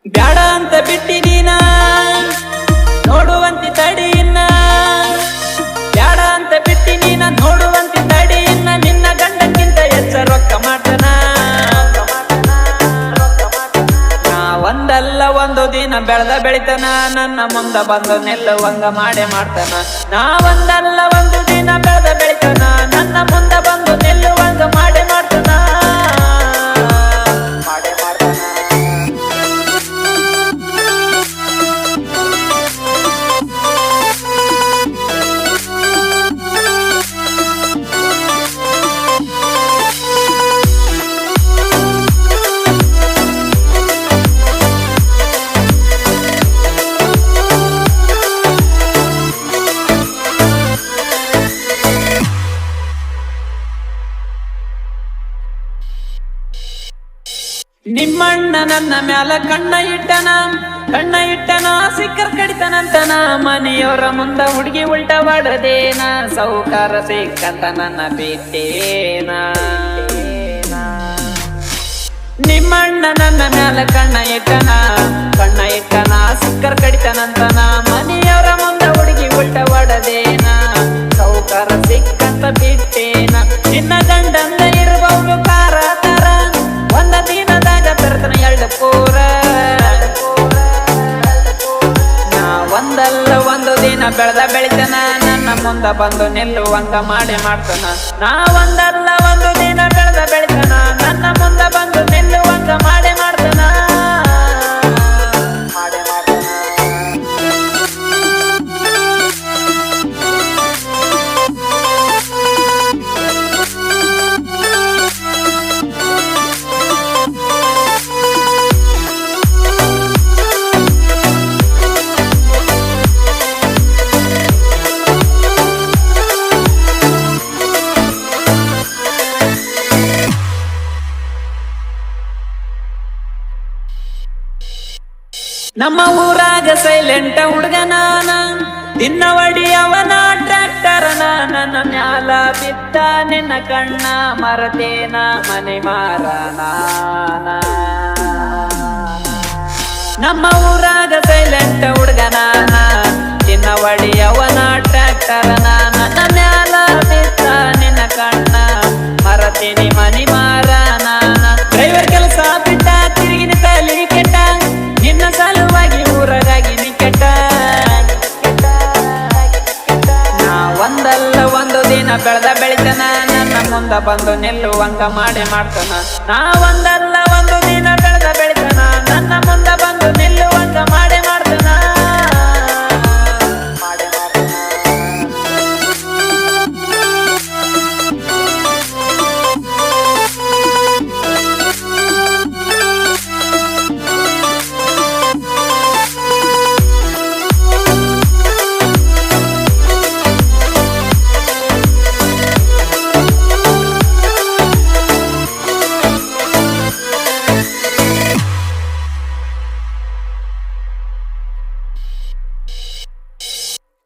ಬ್ಯಾಡ ಅಂತ ಬಿಟ್ಟಿದೀನ ನೋಡುವಂತಿ ತಡಿಯಿನ್ನ ಬ್ಯಾಡ ಅಂತ ಬಿಟ್ಟಿದೀನ ನೋಡುವಂತಿ ತಡಿಯಿನ್ನ ನಿನ್ನ ಗಂಡಕ್ಕಿಂತ ಹೆಚ್ಚ ರೊಕ್ಕ ಮಾಡ್ತನ ನಾ ಒಂದಲ್ಲ ಒಂದು ದಿನ ಬೆಳೆದ ಬೆಳಿತನ ನನ್ನ ಮುಂದ ಬಂದು ನಿಲ್ಲುವಂಗ ಮಾಡೇ ಮಾಡ್ತಾನ ನಾ ಒಂದಲ್ಲ ಒಂದು ದಿನ ಬೆಳೆದ ಬೆಳಿತನ ನನ್ನ ಮುಂದ ಬಂದು ನಿಲ್ಲುವಂಗ ಮಾಡೇ ಮಾಡ್ತಾನ ನಿಮ್ಮಣ್ಣ ನನ್ನ ಮ್ಯಾಲ ಕಣ್ಣ ಇಟ್ಟನ ಸಿಕ್ಕರ್ ಕಡಿತನಂತನ ಮನೆಯವರ ಮುಂದ ಹುಡುಗಿ ಉಲ್ಟ ಮಾಡದೇನ ಸೌಕಾರ ಸಿಕ್ಕಂತ ನನ್ನ ಬಿಟ್ಟೇನ ನಿಮ್ಮಣ್ಣ ನನ್ನ ಮ್ಯಾಲ ಕಣ್ಣ ಇಟ್ಟನ ಸಿಕ್ಕರ್ ಕಡಿತನಂತನ ಮನೆಯವರ ಮುಂದ ಹುಡುಗಿ ಉಲ್ಟ ಮಾಡದೇನ ಸೌಕಾರ ಸಿಕ್ಕಂತ ಬಿಟ್ಟೇನ ನಿನ್ನ ಗಂಡಂದ ಇರಬಹುದು ಕಾರ ತರ ಒಂದ ದಿನದಾಗ ತರ್ತನ ಎರಡು ಪೂರ ನಾ ಒಂದಲ್ಲ ಒಂದು ದಿನ ಬೆಳೆದ ಬೆಳಿತನ ನನ್ನ ಮುಂದ ಬಂದು ನಿಲ್ಲುವಂಗ ಮಾಡೇ ಮಾಡ್ತಾನ ನಾ ಒಂದಲ್ಲ ಒಂದು ದಿನ ಬೆಳೆದ ಬೆಳಿತನ ನನ್ನ ಮುಂದ ಬಂದು ನಿಲ್ಲುವಂಗ ಮಾಡೇ ಮಾಡ್ತಾನ ನಮ್ಮ ಊರಾಗ ಸೈಲೆಂಟ ಹುಡುಗನಾನ ನಿನ್ನ ಒಡಿಯವನ ಟ್ರ್ಯಾಕ್ಟರನ ನನ್ನ ಮ್ಯಾಲ ಬಿದ್ದ ನಿನ್ನ ಕಣ್ಣ ಮರತೇನ ಮನೆ ಮಾರನ ನಮ್ಮ ಊರಾಗ ಸೈಲೆಂಟ ಹುಡುಗನಾನ ನಿನ್ನ ಒಡಿಯವನ ಟ್ರ್ಯಾಕ್ಟರನ ನನ್ನ ಮ್ಯಾಲ ಬಿದ್ದ ನಿನ್ನ ಕಣ್ಣ ಮರತೇನಿ ಮನೆ ಮಾರನ ಡ್ರೈವರ್ ಕೆಲಸ ಬಿಟ್ಟ ತಿರುಗಿನ ತಲೆ ಕೆಟ್ಟ ನಿನ್ನ ಸಲುವಾಗಿ ಊರಾಗಿ ನೀ ಕೆಟ್ಟ ನಾ ಒಂದಲ್ಲ ಒಂದು ದಿನ ಬೆಳೆದ ಬೆಳಿತನ ನನ್ನ ಮುಂದ ಬಂದು ನಿಲ್ಲುವಂಗ ಮಾಡೇ ಮಾಡ್ತಾನ ನಾ ಒಂದಲ್ಲ ಒಂದು ದಿನ ಬೆಳೆದ ಬೆಳಿತನ ನನ್ನ ಮುಂದ ಬಂದು ನಿಲ್ಲುವಂಗ ಮಾಡೇ ಮಾಡ್ತಾನ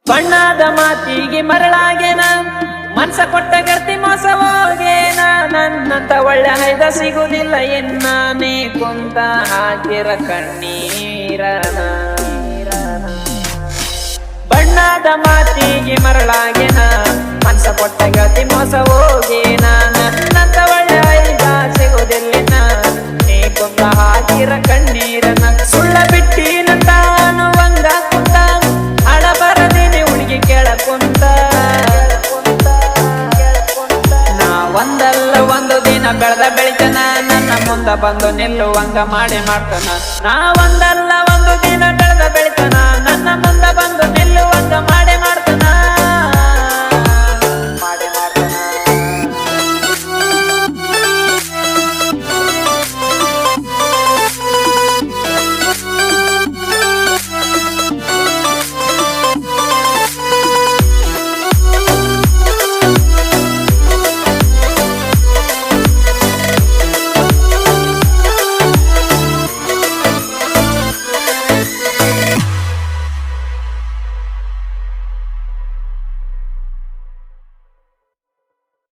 ಬಣ್ಣದ ಮಾತಿಗೆ ಮರಳಾಗೇನ ಮನ್ಸ ಕೊಟ್ಟ ಗರ್ತಿ ಮೋಸ ಹೋಗೇನ ನನ್ನಂತ ಒಳ್ಳೆ ಹೈದ ಸಿಗುದಿಲ್ಲ ಎನ್ನ ನೀ ಕುಂತ ಹಾಕಿರ ಕಣ್ಣೀರನ ಬಣ್ಣದ ಮಾತಿಗೆ ಮರಳಾಗೇನ ಮನ್ಸ ಕೊಟ್ಟ ಗರ್ತಿ ಮೋಸ ಹೋಗೇನ ನನ್ನಂತ ಒಳ್ಳೆ ಹೈದ ಸಿಗುದಿಲ್ಲ ನೀ ಕುಂತ ಹಾಕಿರ ಕಣ್ಣೀರನ ಸುಳ್ಳ ಬಿಟ್ಟಿನಂತ ಅನ್ನುವಂಗ ಕುಂತ ಹಳ ಬರದೇನೆ ಹುಡುಗಿ ಕೇಳಕುಂತ ನಾ ಒಂದಲ್ಲ ಒಂದು ದಿನ ಬೆಳೆದ ಬೆಳಿತನ ನನ್ನ ಮುಂದ ಬಂದು ನಿಲ್ಲುವಂಗ ಮಾಡೇ ಮಾಡ್ತಾನ ನಾ ಒಂದಲ್ಲ ಒಂದು ದಿನ ಬೆಳೆದ ಬೆಳಿತನ ನನ್ನ ಮುಂದ ಬಂದು ನಿಲ್ಲುವಂಗ ಮಾಡೇ ಮಾಡ್ತಾನ